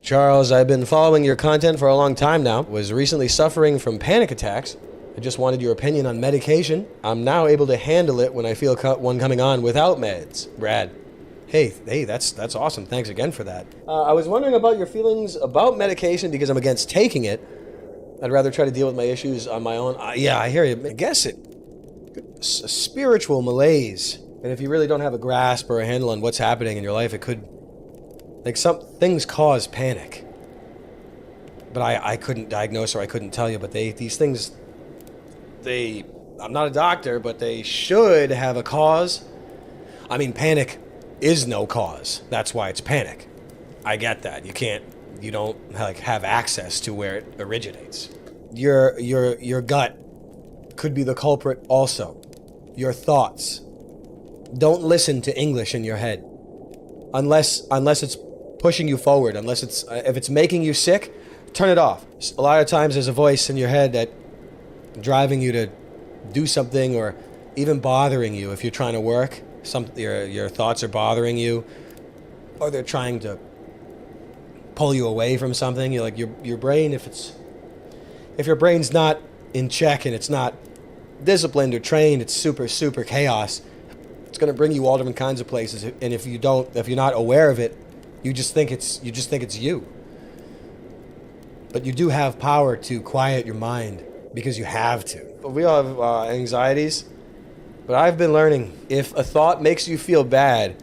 Charles, I've been following your content for a long time now. Was recently suffering from panic attacks. I just wanted your opinion on medication. I'm now able to handle it when I feel one coming on without meds. Brad. Hey, that's awesome. Thanks again for that. I was wondering about your feelings about medication because I'm against taking it. I'd rather try to deal with my issues on my own. Yeah, I hear you. I guess a spiritual malaise. And if you really don't have a grasp or a handle on what's happening in your life, it could... Like, some things cause panic. But I couldn't diagnose or I couldn't tell you, but these things... I'm not a doctor, but they should have a cause. I mean, panic is no cause. That's why it's panic. I get that. You don't like have access to where it originates. Your gut could be the culprit also. Your thoughts. Don't listen to English in your head. Unless it's pushing you forward, if it's making you sick, turn it off. A lot of times there's a voice in your head that driving you to do something or even bothering you if you're trying to work. Your thoughts are bothering you, or they're trying to pull you away from something. You're like your brain, if your brain's not in check and it's not disciplined or trained, it's super chaos. It's going to bring you all different kinds of places, and if you're not aware of it, you just think it's you. But you do have power to quiet your mind because you have to. We all have anxieties. But I've been learning, if a thought makes you feel bad,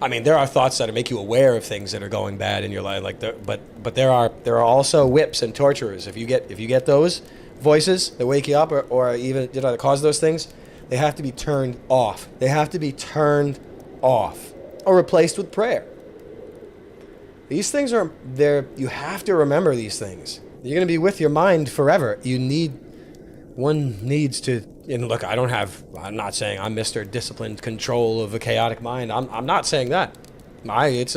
I mean, there are thoughts that make you aware of things that are going bad in your life, but there are also whips and torturers. If you get those voices that wake you up or even that cause those things, they have to be turned off. They have to be turned off or replaced with prayer. These things are there. You have to remember these things. You're going to be with your mind forever. One needs to. And look, I'm not saying I'm Mr. Disciplined Control of a chaotic mind. I'm not saying that. It's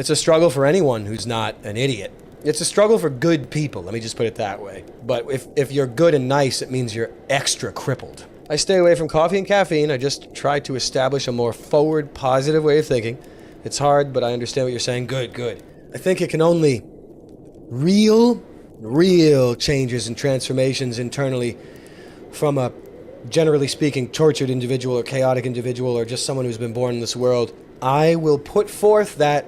a struggle for anyone who's not an idiot. It's a struggle for good people, let me just put it that way. But if you're good and nice, it means you're extra crippled. I stay away from coffee and caffeine. I just try to establish a more forward, positive way of thinking. It's hard, but I understand what you're saying. Good. I think it can only real changes and transformations internally from a, generally speaking, tortured individual or chaotic individual or just someone who's been born in this world. I will put forth that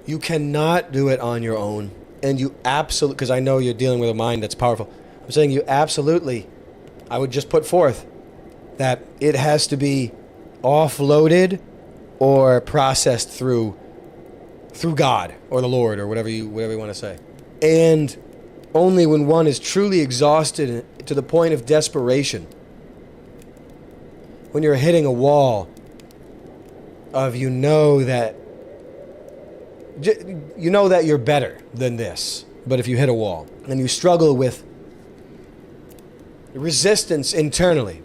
you cannot do it on your own. And you absolutely, because I know you're dealing with a mind that's powerful. I'm saying you absolutely, I would just put forth that it has to be offloaded or processed through God or the Lord or whatever you want to say. And only when one is truly exhausted to the point of desperation, when you're hitting a wall of you know that you're better than this, but if you hit a wall and you struggle with resistance internally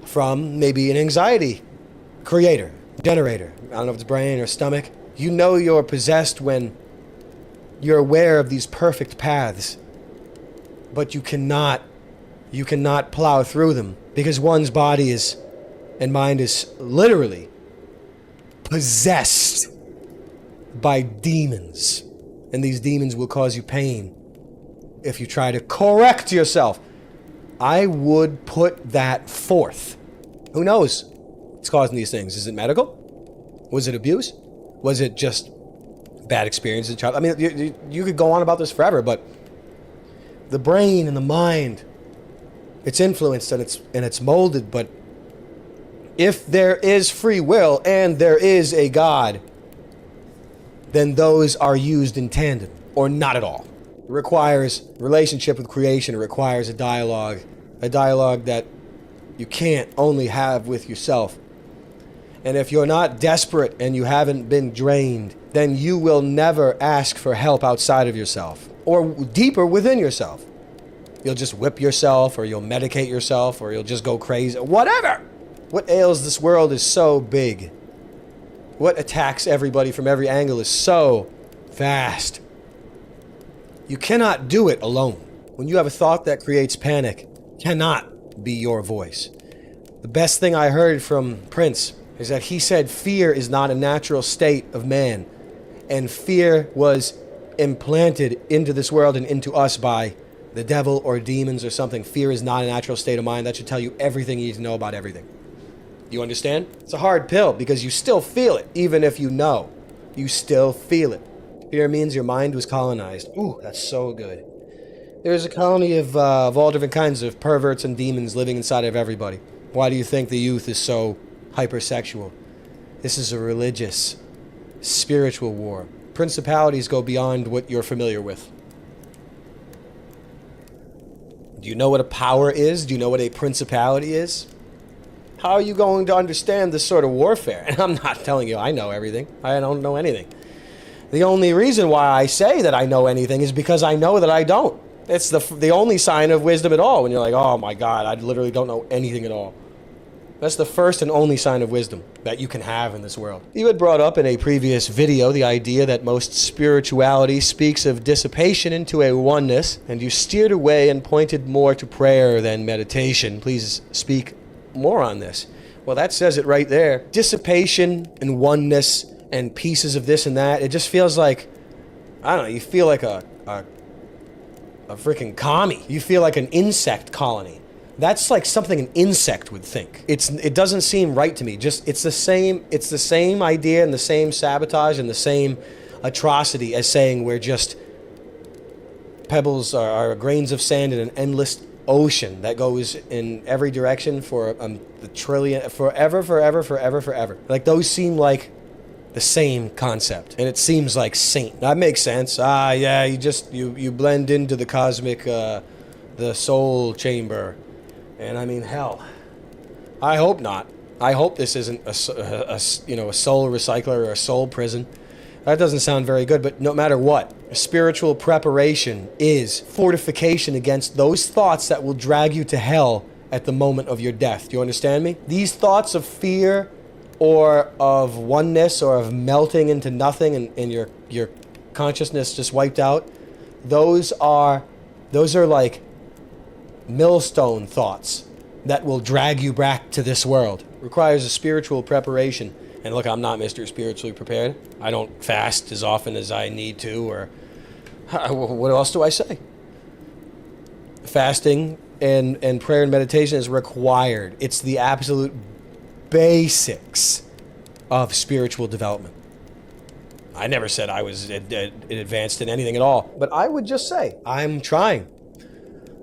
from maybe an anxiety generator, I don't know if it's brain or stomach, you know you're possessed when you're aware of these perfect paths, but you cannot plow through them because one's body and mind is literally possessed by demons, and these demons will cause you pain if you try to correct yourself. I would put that forth. Who knows what's causing these things? Is it medical? Was it abuse? Was it just bad experiences as a child? I mean, you could go on about this forever, but the brain and the mind, it's influenced and it's molded. But if there is free will and there is a God, then those are used in tandem or not at all. It requires relationship with creation. It requires a dialogue that you can't only have with yourself. And if you're not desperate and you haven't been drained, then you will never ask for help outside of yourself or deeper within yourself. You'll just whip yourself, or you'll medicate yourself, or you'll just go crazy, whatever. What ails this world is so big. What attacks everybody from every angle is so vast. You cannot do it alone. When you have a thought that creates panic, cannot be your voice. The best thing I heard from Prince is that he said fear is not a natural state of man. And fear was implanted into this world and into us by the devil or demons or something. Fear is not a natural state of mind. That should tell you everything you need to know about everything. You understand? It's a hard pill because you still feel it, even if you know. You still feel it. Fear means your mind was colonized. Ooh, that's so good. There's a colony of all different kinds of perverts and demons living inside of everybody. Why do you think the youth is so hypersexual? This is a religious, spiritual war. Principalities go beyond what you're familiar with. Do you know what a power is? Do you know what a principality is? How are you going to understand this sort of warfare? And I'm not telling you I know everything. I don't know anything. The only reason why I say that I know anything is because I know that I don't. It's the only sign of wisdom at all, when you're like, oh my God, I literally don't know anything at all. That's the first and only sign of wisdom that you can have in this world. You had brought up in a previous video the idea that most spirituality speaks of dissipation into a oneness, and you steered away and pointed more to prayer than meditation. Please speak more on this. Well, that says it right there. Dissipation and oneness and pieces of this and that. It just feels like, I don't know, you feel like a freaking commie. You feel like an insect colony. That's like something an insect would think. It doesn't seem right to me. It's the same idea and the same sabotage and the same atrocity as saying we're just pebbles are grains of sand in an endless ocean that goes in every direction for the trillion, forever. Like those seem like the same concept, and it seems like Saint. That makes sense. Yeah, you blend into the cosmic, the soul chamber. And I mean, hell, I hope not. I hope this isn't a soul recycler or a soul prison. That doesn't sound very good, but no matter what, spiritual preparation is fortification against those thoughts that will drag you to hell at the moment of your death. Do you understand me? These thoughts of fear or of oneness or of melting into nothing and your consciousness just wiped out, those are like millstone thoughts that will drag you back to this world. It requires a spiritual preparation. And look, I'm not Mr. Spiritually Prepared. I don't fast as often as I need to, or what else do I say? Fasting and prayer and meditation is required. It's the absolute basics of spiritual development. I never said I was advanced in anything at all, but I would just say I'm trying.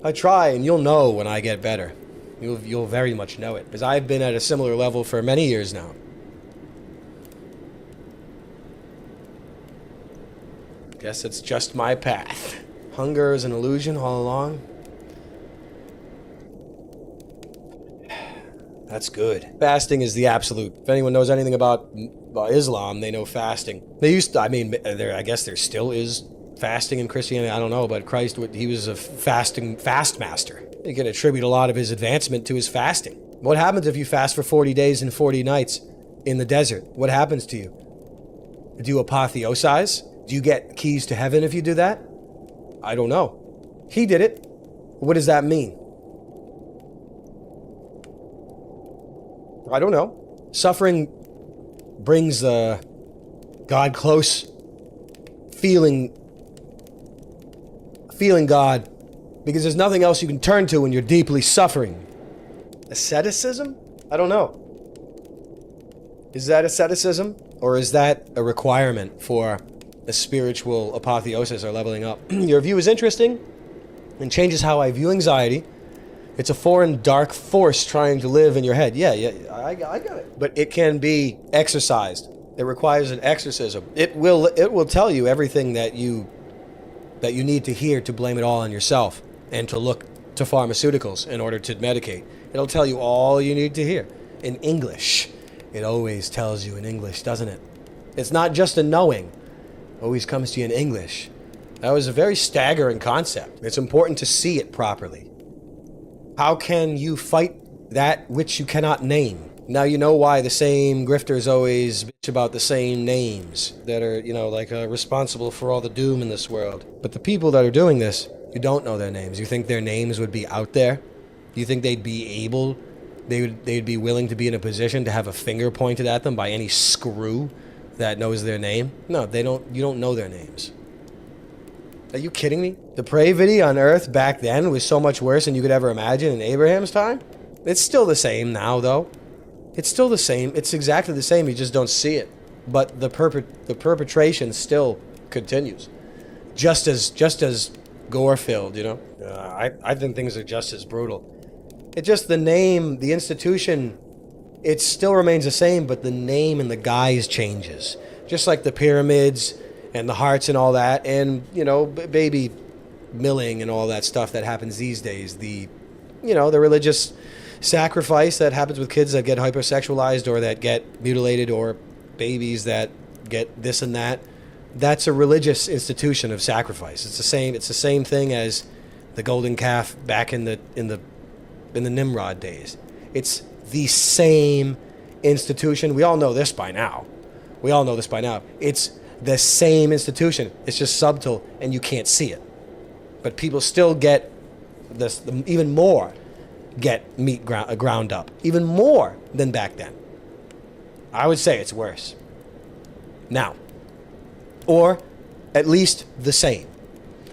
I try, and you'll know when I get better. You'll very much know it, because I've been at a similar level for many years now. Guess it's just my path. Hunger is an illusion all along. That's good. Fasting is the absolute. If anyone knows anything about Islam, they know fasting. They used to, I guess there still is fasting in Christianity. I don't know, but Christ, he was a fast master. You can attribute a lot of his advancement to his fasting. What happens if you fast for 40 days and 40 nights in the desert? What happens to you? Do you apotheosize? Do you get keys to heaven if you do that? I don't know. He did it. What does that mean? I don't know. Suffering brings God close. Feeling God, because there's nothing else you can turn to when you're deeply suffering. Asceticism? I don't know. Is that asceticism, or is that a requirement for a spiritual apotheosis or leveling up? Your view is interesting and changes how I view anxiety. It's a foreign dark force trying to live in your head. Yeah, I got it. But it can be exorcised. It requires an exorcism. It will tell you everything that you need to hear to blame it all on yourself and to look to pharmaceuticals in order to medicate. It'll tell you all you need to hear in English. It always tells you in English, doesn't it? It's not just a knowing. It always comes to you in English. That was a very staggering concept. It's important to see it properly. How can you fight that which you cannot name? Now you know why the same grifters always bitch about the same names that are, responsible for all the doom in this world. But the people that are doing this, you don't know their names. You think their names would be out there? You think they'd be willing to be in a position to have a finger pointed at them by any screw that knows their name. No, they don't. You don't know their names. Are you kidding me? Depravity on earth back then was so much worse than you could ever imagine in Abraham's time. It's still the same now, though. It's still the same. It's exactly the same. You just don't see it. But the perpetration still continues, just as gore-filled. You know, I think things are just as brutal. It's just the name, the institution. It still remains the same, but the name and the guise changes. Just like the pyramids and the hearts and all that, and baby milling and all that stuff that happens these days. The religious sacrifice that happens with kids that get hypersexualized or that get mutilated, or babies that get this and that. That's a religious institution of sacrifice. It's the same thing as the golden calf back in the Nimrod days. It's the same institution. We all know this by now. It's the same institution. It's just subtle and you can't see it. But people still get this, even more get meat ground up. Even more than back then. I would say it's worse now. Or at least the same.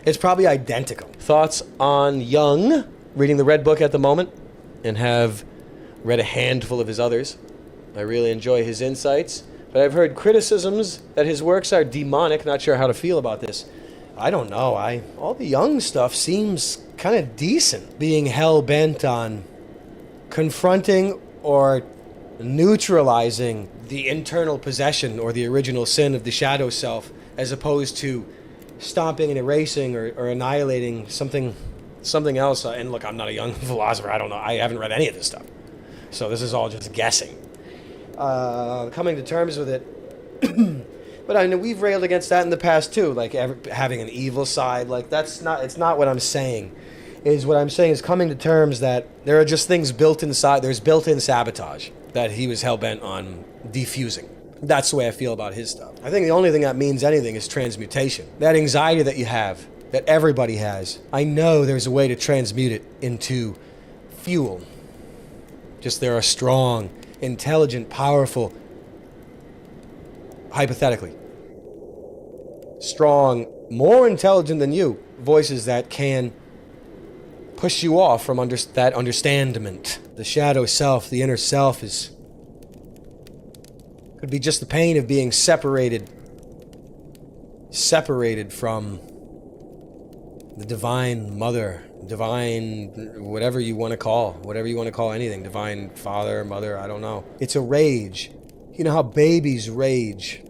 It's probably identical. Thoughts on Jung? Reading the Red Book at the moment and have read a handful of his others. I really enjoy his insights, but I've heard criticisms that his works are demonic. Not sure how to feel about this. I don't know. All the Jung stuff seems kind of decent. Being hell-bent on confronting or neutralizing the internal possession or the original sin of the shadow self, as opposed to stomping and erasing or annihilating something else. And look, I'm not a Jung philosopher. I don't know. I haven't read any of this stuff. So this is all just guessing. Coming to terms with it. But I know we've railed against that in the past too, like having an evil side. Like it's not what I'm saying. What I'm saying is coming to terms that there are just things built inside. There's built-in sabotage that he was hell-bent on defusing. That's the way I feel about his stuff. I think the only thing that means anything is transmutation. That anxiety that you have, that everybody has. I know there's a way to transmute it into fuel. Just there are strong, intelligent, powerful, hypothetically, strong, more intelligent than you, voices that can push you off from that understandment. The shadow self, the inner self, could be just the pain of being separated from the divine mother, divine whatever you want to call anything, divine father, mother, I don't know. It's a rage. You know how babies rage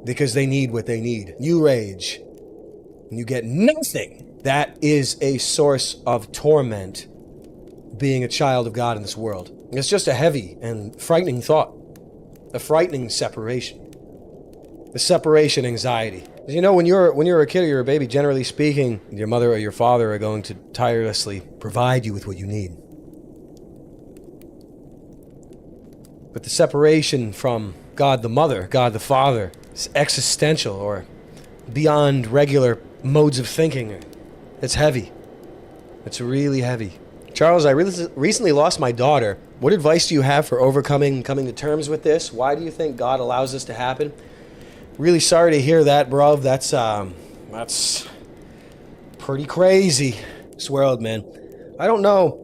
because they need what they need. You rage and you get nothing. That is a source of torment, being a child of God in this world. It's just a heavy and frightening thought, a frightening separation, the separation anxiety. You know, when you're a kid or you're a baby, generally speaking, your mother or your father are going to tirelessly provide you with what you need. But the separation from God the Mother, God the Father, is existential or beyond regular modes of thinking. It's heavy. It's really heavy. Charles, I recently lost my daughter. What advice do you have for coming to terms with this? Why do you think God allows this to happen? Really sorry to hear that, bruv. That's pretty crazy. This world, man. I don't know.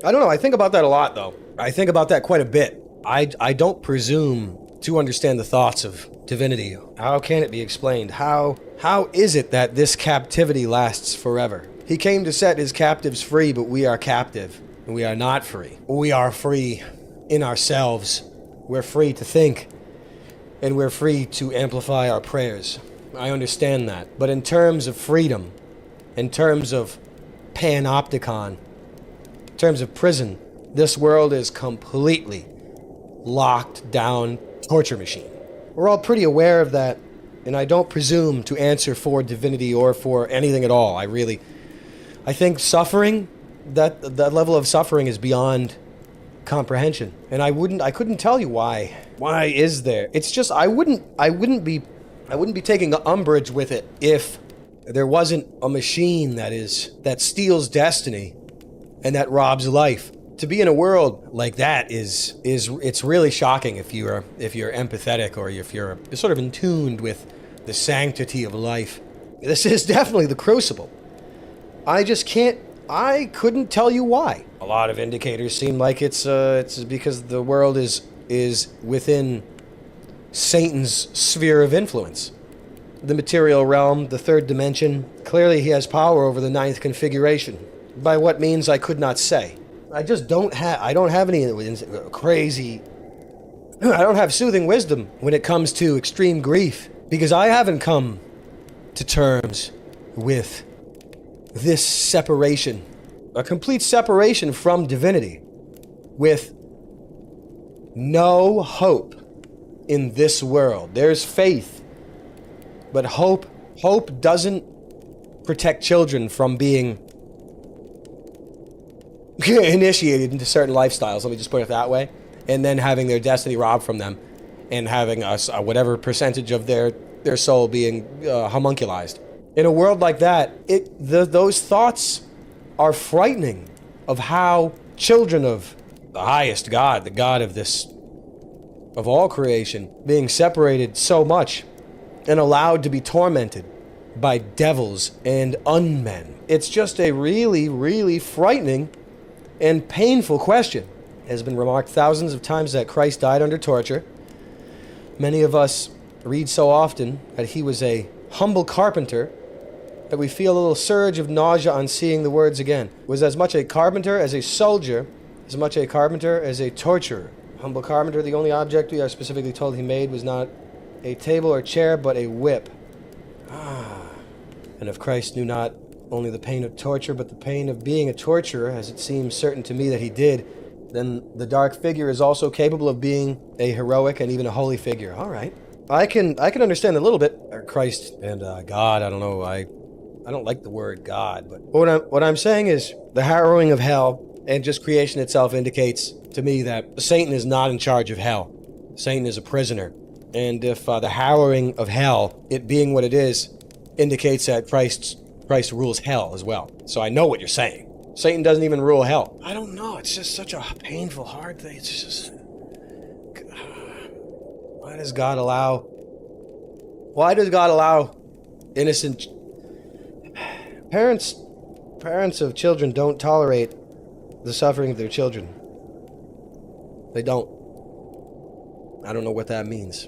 I think about that a lot, though. I think about that quite a bit. I don't presume to understand the thoughts of divinity. How can it be explained? How is it that this captivity lasts forever? He came to set his captives free, but we are captive, and we are not free. We are free in ourselves. We're free to think, and we're free to amplify our prayers. I understand that. But in terms of freedom, in terms of panopticon, in terms of prison, this world is completely locked down torture machine. We're all pretty aware of that, and I don't presume to answer for divinity or for anything at all. I think suffering, that level of suffering is beyond comprehension. And I couldn't tell you why. Why is there? It's just I wouldn't be taking umbrage with it if there wasn't a machine that steals destiny and that robs life To be in a world like that is it's really shocking if you're empathetic, or if you're sort of in tune with the sanctity of life. This is definitely the crucible. I couldn't tell you why. A lot of indicators seem like it's because the world is within Satan's sphere of influence. The material realm, the third dimension. Clearly he has power over the ninth configuration. By what means, I could not say. I don't have any crazy... I don't have soothing wisdom when it comes to extreme grief, because I haven't come to terms with this separation. A complete separation from divinity, with no hope in this world. There's faith, but hope doesn't protect children from being initiated into certain lifestyles, let me just put it that way, and then having their destiny robbed from them, and having whatever percentage of their soul being homunculized. In a world like that, those thoughts are frightening, of how children of the highest God, the God of all creation, being separated so much and allowed to be tormented by devils and unmen. It's just a really, really frightening and painful question. It has been remarked thousands of times that Christ died under torture. Many of us read so often that he was a humble carpenter that we feel a little surge of nausea on seeing the words again. Was as much a carpenter as a soldier, as much a carpenter as a torturer. Humble carpenter, the only object we are specifically told he made was not a table or chair, but a whip. And if Christ knew not only the pain of torture, but the pain of being a torturer, as it seems certain to me that he did, then the dark figure is also capable of being a heroic and even a holy figure. All right. I can understand a little bit. Christ and God, I don't know, I don't like the word God, but what I'm saying is the harrowing of hell and just creation itself indicates to me that Satan is not in charge of hell. Satan is a prisoner. And if the harrowing of hell, it being what it is, indicates that Christ rules hell as well. So I know what you're saying. Satan doesn't even rule hell. I don't know. It's just such a painful, hard thing. It's just... Why does God allow innocent... Parents of children don't tolerate the suffering of their children. They don't. I don't know what that means.